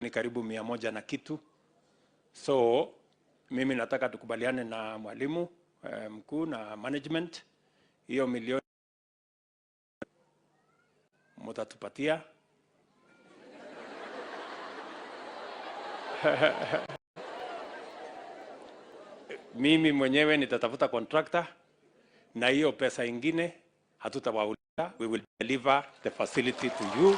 ni karibu 100 na kitu. So mimi nataka tukubaliane na mwalimu mkuu na management, hiyo milioni mtatupatia. Mimi mwenyewe nitatafuta contractor, na hiyo pesa ingine hatutawauliza. We will deliver the facility to you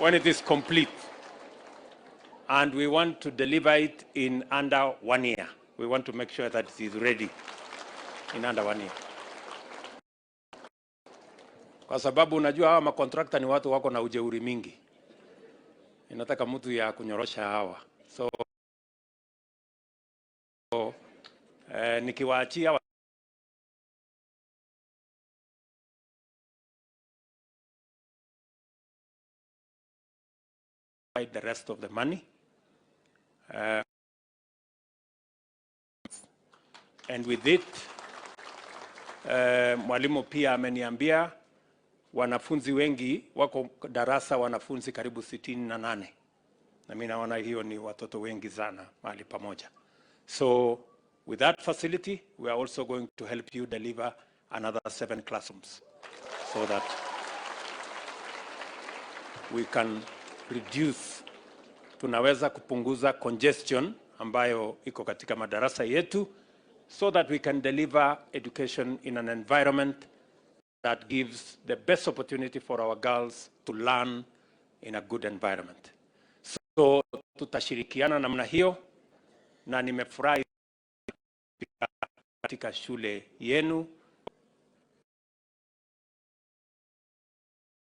when it is complete, and we want to deliver it in under 1 year. We want to make sure that it is ready in under 1 year, kwa sababu unajua hawa macontractor ni watu wako na ujeuri mingi. Inataka mtu ya kunyorosha hawa. So nikiwaachia the rest of the money, and with it mwalimu pia ameniambia wanafunzi wengi wako darasa, wanafunzi karibu 68, na mimi naona hiyo ni watoto wengi sana mahali pamoja. So with that facility we are also going to help you deliver another 7 classrooms so that we can reduce, tunaweza kupunguza congestion ambayo iko katika madarasa yetu, so that we can deliver education in an environment that gives the best opportunity for our girls to learn in a good environment. So tutashirikiana namna hiyo, na nimefurahi katika shule yenu